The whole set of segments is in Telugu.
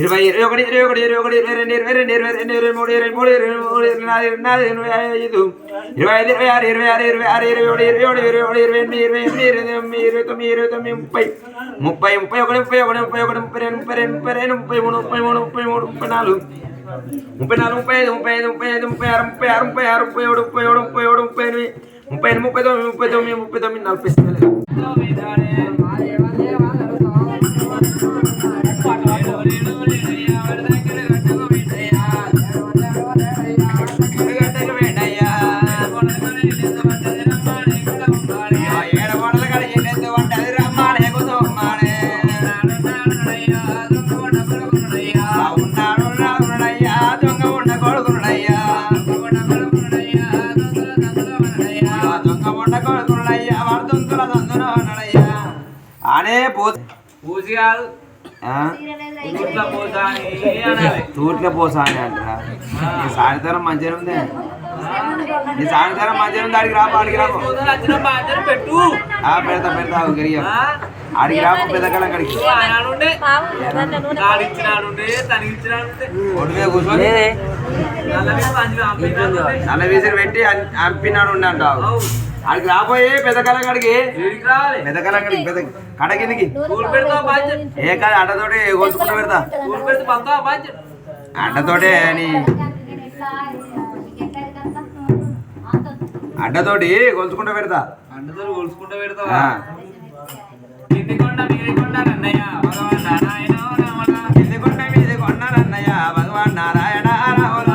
20 21 22 23 24 అనే పూసి కాదు తూట్ల పోసా అని అంటారా నీ సాయంత్రం మంచిగా ఉంది నీ సాయంత్రం మంచిగా ఉంది అడిగి రాపు అడిగి రాపు పెడతా పెడతా గిరియ అడిగి రాపు పెద్దకాలం అక్కడికి కూర్చొని నల్ల విసిరి పెట్టి అంపినాడు ఉండి అంటావు అడికి రాబోయే పెద్దకాలం కడికి పెద్దకాలం కడికి పెద్ద కడ కిందికి ఏ కాదు అడ్డతోటి కొలుచుకుంటూ పెడతా అడ్డతోటే అని అడ్డతోటి కొలుచుకుంటూ పెడతా అడ్డతోటి కొలుచుకుంటూ పెడతా కింది కొండ మీది కొండ రన్నయ్య భగవాన్ నారాయణ రామల కింది కొండ మీది కొండ రన్నయ్య భగవాన్ నారాయణ రామల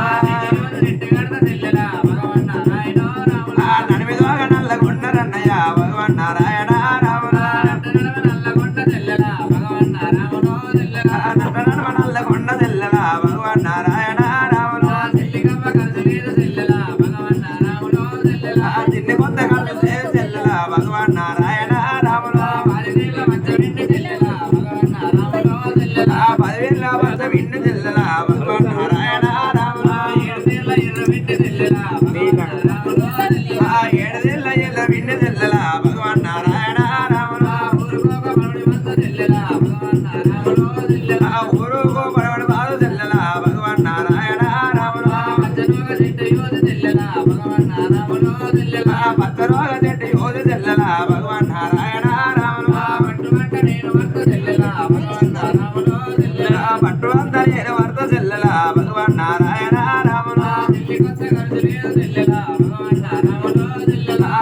నారాయణ రామల నల్లగొండ తెల్లల భగవాన్ నారాయణ రామల తిన్ని కొత్త కళ్ళు తెల్లల భగవాన్ నారాయణ రామల 10,000 వర్ష విండు తెల్లల భగవాన్ నారాయణ రామల 7 ఏళ్ళ విండు తెల్లల భగవాన్ నారాయణ రామల ఊరు గోపడవడు బాధ తెల్లల భగవాన్ నారాయణ రామల పచ్చరోగ చెట్టు యోధ తెల్లల భగవాన్ నారాయణ రామల పట్టు అంత నేను వర్త తెల్లల భగవాన్ నారాయణ రామల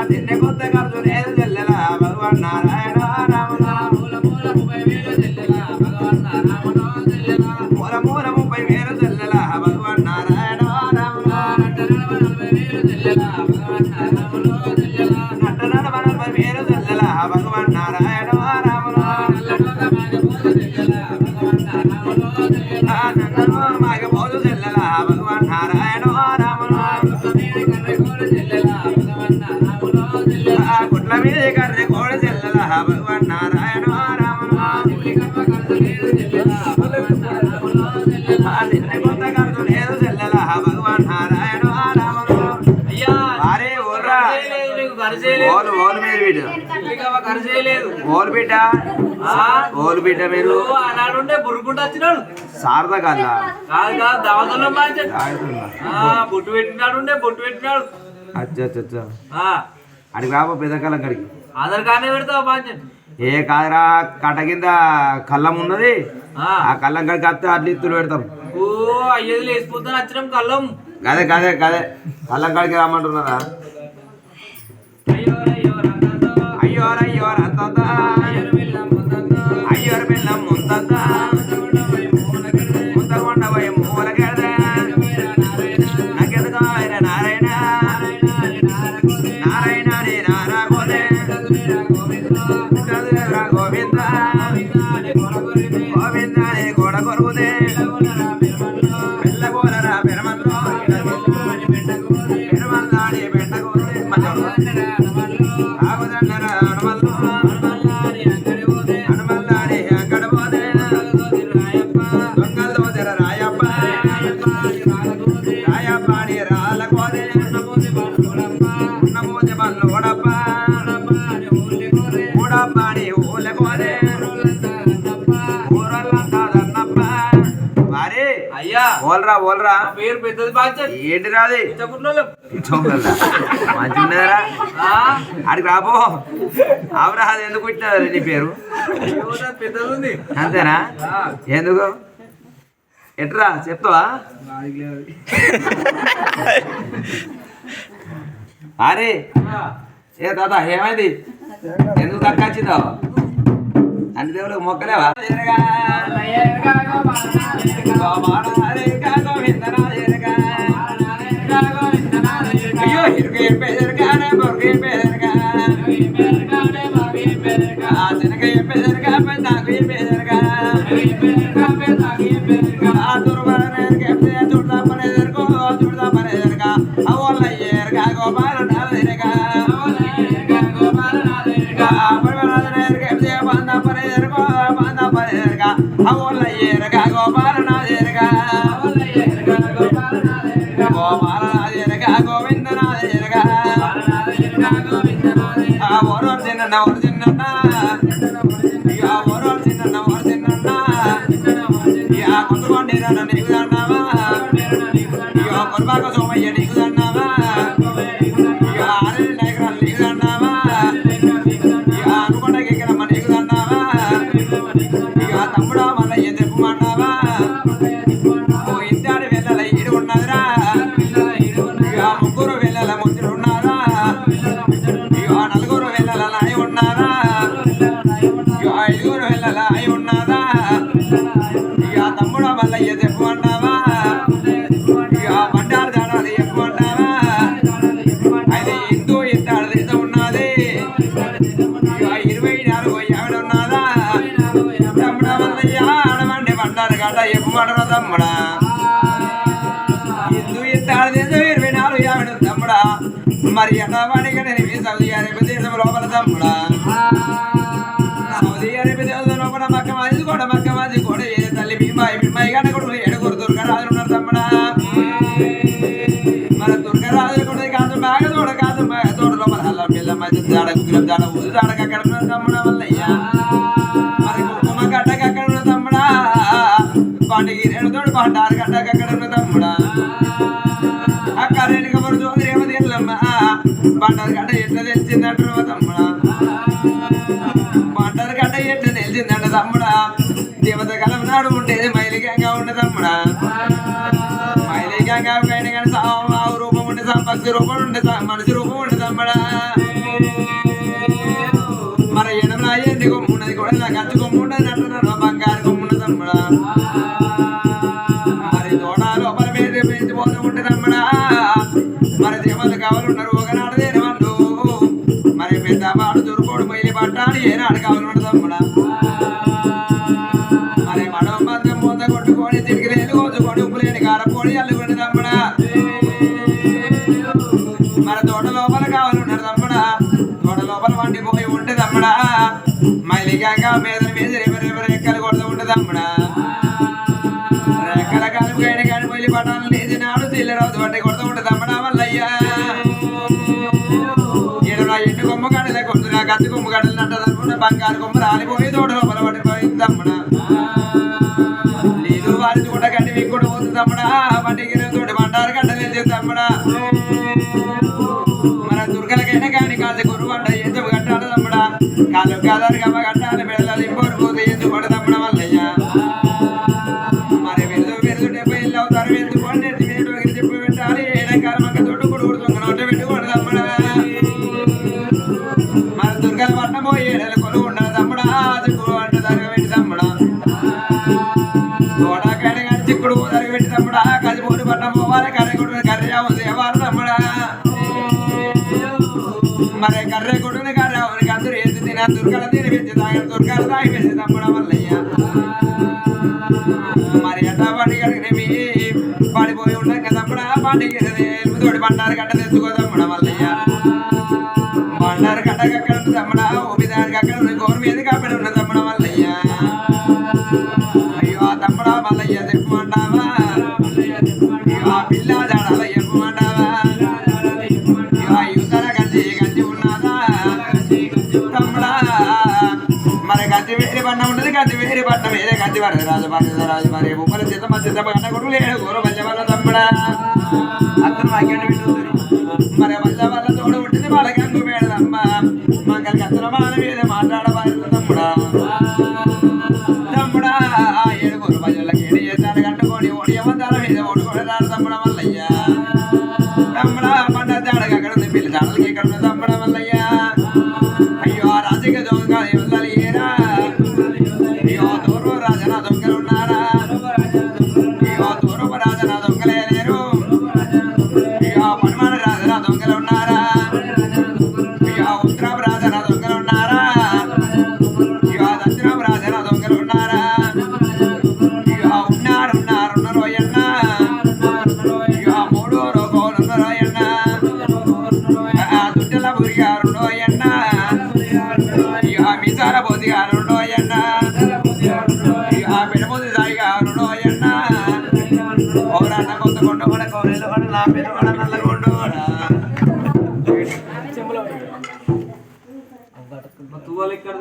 తిండి కొత్త ఖర్చు లేదు తెల్లల భగవాన్ నారాయణ రామల మూల మూల 30,000 తెల్లల భగవాన్ నారాయణ రామల నట్ట 40,000 తెల్లల భగవాన్ నారాయణ రామల నన్నను మాగబోదు తెల్లల భగవాన్ నారాయణ రామల గుట్ల మీద కర్రె కోడి తెల్లల భగవాన్ నారాయణ రామల తిన్న కొత్త ఖర్చు లేదు తెల్లల భగవాన్ నారాయణ రామల అరే ఓర్రా ఓలు ఓలు మీరు బిడ్డ ఓలు బిడ్డ ఓలు బిడ్డ మీరు ఆనాడుంటే బుర్రుకుంటూ వచ్చినాడు శారద కదా కాదు కాదు దవతలో బొట్టు పెట్టినాడు బొట్టు పెట్టినాడు అచ్చా అడిగి రాబో పెద్దకాలం కడికి ఆధార్ కార్డు పెడతావు బాధ్యత ఏ కాదురా కట్ట కింద కళ్ళం ఉన్నది ఆ కళ్ళం కడికి వస్తే అట్లా ఇత్తులు పెడతాం ఓ అయ్యేది లేచిపోతాను వచ్చినాం కళ్ళం కదే కళ్ళం కాడికి రామంటున్నారా అయ్యో రంతంతా అయ్యోరు బెల్లం ముంతంతా ముంతకొండ పోయి మూలకెడదా నాకెందుకు నారాయణ నారాయణ రే నారా గోదే గోవింద గోవింద రే గోడ కొరుగుదే పెళ్ళగోలరా పెరమంలో పెరమల్లాడి బెండగోదే ఆగుదన్నర హనుమల్లో హనుమల్లాడి అక్కడ పోదే దొంగలు దోదర రాయప్ప రాయప్పాడి రాళ్ళ కోదే ఉన్నమోజ బల్లోడప్ప ఊడప్పాడి ఊళ్ళ కోదే ఊరల్లంతా దన్నప్ప అయ్యా ఓల్రా ఓల్రా పేరు పెద్దది బాధ్యత ఏంటి రాది మంచిగా అడిగి రాబో ఆవురా అది ఎందుకు ఇచ్చినారు నీ పేరు పెద్దది ఉంది అంతేనా ఎందుకు ఎట్రా చెప్తావా అరే ఏ తాత ఏమైంది ఎందుకు దక్కొచ్చిందావు అన్ని దేవుళ్ళకి మొక్కలేవా అయ్యో ఇరుకు పేదరికానే బొరుకు పేదరికా చిన్నక పేదరికా పెద్దకు పేదరికా చూడదా పనేదరుకో చూడదా పనేదరుకా అవోళ్ళ ఏరగా గోపాల నాదరికా బాంధ పనేదరుకో బాంధ పనేదరుకా అవోళ్ళ ఏరగా గోపాల నాదరికా గోపాల నాదరికా గోవింద నాదరికా ఓరోరు చిన్న ఓరు చిన్న ఓరోరు చిన్న ఓరు చిన్న కొంతమంది నీకు దండావా కొరబాక సోమయ్య నీకు దండావా ఆరే నాయకురాలు నీకు దండావా అనుకుంటా ఎక్కడమ్మ నీకు దండావా తమ్ముడా మల్లయ్య తెప్పమంటావా ఇంటాడు వెళ్ళల ఈడు ఉన్నదిరా ముగ్గురు వెళ్ళల ముగ్గురు ఉన్నారా నలుగురు వెళ్ళల నాయ ఉన్నారా ఐదుగురు వెళ్ళల అయి ఉన్నారా తమ్ముడా మల్లయ్య తెప్పమంటావా బండారు దాడాలి చెప్పమంటావా అది ఇంటూ ఇంటాడు దేశ ఉన్నది 24 ఎవడు ఉన్నారా తమ్ముడా మల్లయ్య ఆడమండి బండారు గడ్డ చెప్పమంటారా తమ్ముడా ఇంటూ ఇంటాడు దేశం 24 ఎవడు తమ్ముడా మరి ఎన్నవాడిగా నేను సౌదీ అరేబియా దేశం లోపల తమ్ముడా సౌదీ అరేబియా దేశం లోపల మక్క మాది కూడా ఏ తల్లి భీమాయి గడ్డ కొడుకులు ఏడుగురు దుర్గరాజులు ఉన్నారు తమ్ముడా మన దుర్గరాజులు కూడా కాదు బాగా తోడ లోపల అల్లం పిల్ల మధ్య దాడ గుగ్గులం దాడ ఊరు దాడక అక్కడ ఉన్న తమ్ముడా వల్లయ్యా మరి కుటుంబ గడ్డకి అక్కడ ఉన్న తమ్ముడా పండుగ తోడు పండారు గడ్డకి అక్కడ ఉన్న తమ్ముడా అక్కడ కబరు చోదరి ఏమది ఎల్లమ్మ బండారు గడ్డ ఎట్లా తెలిసిందంటున్నావా తమ్ముడా బండారు గడ్డ ఎట్లా తెలిసిందంట తమ్ముడా దేవత కలం నాడు ఉండేది మైలికంగా ఉండే తమ్ముడా మైలికంగా పైన కానీ సావు రూపం ఉండే భక్తి రూపం ఉండే మనిషి రూపం ఉండే తమ్ముడా మన ఎనమల ఎండి కొమ్ము ఉన్నది కూడా నాకు అచ్చు కొమ్ము ఉండదు అంటున్నారు బంగారు కొమ్ము ఉన్నది తమ్ముడా మరి తోడ లోపల పెంచిపోతూ ఉంటే తమ్ముడా మరి దేవత కావాలి ఉన్నారు ఒకనాడు దేనివాళ్ళు మరి పెద్దవాడు దుర్కోడు మైలి పట్టాలి ఏనాడు కావాలి ఉండే తమ్ముడా మరి మడవ బంధం పొంద కొట్టుకొని తిరిగి లేని కోసుకొని ఉప్పు లేని కారపోడి అల్లుకొని తమ్ముడా మన తోట లోపల కావాలి ఉన్నారు తమ్ముడా తోట లోపల వండిపోయి ఉంటే తమ్ముడా మైలిగా మీద రెక్కలు కొడుతూ ఉంటే తమ్ముడా రెక్కల కాలు కానీ మైలి పట్టాలు లేచి నాడు తెల్లరవుతు వంటి కొడుతూ ఉంటే తమ్ముడా వల్లయ్యా ఎడురా ఎండు కొమ్మ గడలే కొడుతున్నా గచ్చి కొమ్మ గడలు నట్టదనుకుంటే బంగారు కొమ్మ రాలిపోయి తోట లోపల పడిపోయింది తమ్ముడా నీళ్ళు వారి కూడా గడ్డి వింకుడు పోతుంది తమ్ముడా వంటికి తోటి బండారు గడ్డలేదు తమ్ముడా మన దుర్గలకైనా కానీ కాదు గురువు అంట ఎందుకు కట్టాలి తమ్ముడా కాలు కాదారు కమ్మ కట్టాలి పిల్లలు ఇంకోరు పోతే ఎందుకు తమ్ముడ వల్లయ్యా మరి వెళ్ళు 70 ఇల్లు అవుతారు ఎందుకోండి చెప్పి పెట్టాలి ఏడంకాల మక్క తోటి కొడుకు నోట పెట్టుకోండి తమ్ముడా మన దుర్గల పట్నం పోయి ఏడలు కొలువు ఉండాలి తమ్ముడా చిక్కుడు అంటే తరగబెట్టి తమ్ముడా తోటకాడ కానీ చిక్కుడు తరగబెట్టి తమ్ముడా కదిపోని పట్నం పోవాలి కర్రెగుడు కర్రె దేవారు తమ్ముడా మరి కర్రె కొడుకుని కర్రెకి అందరూ ఏది తిన దుర్గల తిని పెంచి తాగిన దుర్గలు తాగి పెంచి తమ్ముడా వల్లయ్యా మరి ఎట్లా పండుగ పడిపోయి ఉంటాం కదా తమ్ముడా పండుగ తోటి బండారు గడ్డ తెచ్చుకో తమ్ముడా వల్లయ్యా బండారు గడ్డకి అక్కడ ఉంది తమ్ముడా ఊపిదానికి అక్కడ ఉంది గోరు మీద కాబట్టి ఉన్న తమ్ముడా వల్లయ్యా అయ్యో తమ్ముడా వల్లయ్యా చెప్పమంటావా ఆ పిల్ల జాడాల చెప్పమంటావా యువతర గంజి ఉన్నదా తమ్ముడా మరి గంజి వేరే పట్నం ఉన్నది కంది వేరే పట్నం ఏదే కంది వారి రాజుమారి ముమ్మల సిద్ధమ్మ కన్న కొడుకు లేడు గోర మధ్య వల్ల తమ్ముడా అతను వాక్యాన్ని వింటుంది మరి మధ్య వల్ల తోడు ఉంటుంది వాళ్ళ గంగు మేడదమ్మ మంగళ కత్తల మాన మీద మాట్లాడవారు తమ్ముడా తమ్ముడా ఏడుగురు మధ్యలోకి ఏడు చేశాను కట్టుకొని ఓడి అబద్ధాల మీద ఓడుకొడతాడు తమ్ముడ మల్లయ్య తమ్ముడా పంట జాడగా అక్కడ ఉంది పిల్లి జాడలకి ఇక్కడ ఉంది తమ్ముడ మల్లయ్య అయ్యో ఆ రాజకీయ దొంగ ఏరా అయ్యో తూర్పు రాజన దొంగలు ఉన్నారా అయ్యో తూర్పు రాజన దొంగలే లేరు అయ్యో పడమర రాజన దొంగలు ఉన్నారా అయ్యో ఉత్తరాపు రాజన దొంగలు ఉన్నారా అయ్యో దక్షిణాపు రాజన దొంగలు ఉన్నారా అయ్యో ఉన్నారు రోయన్న అయ్యో మూడు రోగోలు రోయన్న దుడ్డల బురిగారు రోయన్న అయ్యో మిసాల బోసి గారు రోయన్న అయ్యో పెడమోది సాయి గారు రోయన్న ఓరన్న కొత్త కొండ కూడా కోరేలు కూడా నా పేరు కూడా నల్ల కొండ కూడా తువ్వాలి ఇక్కడ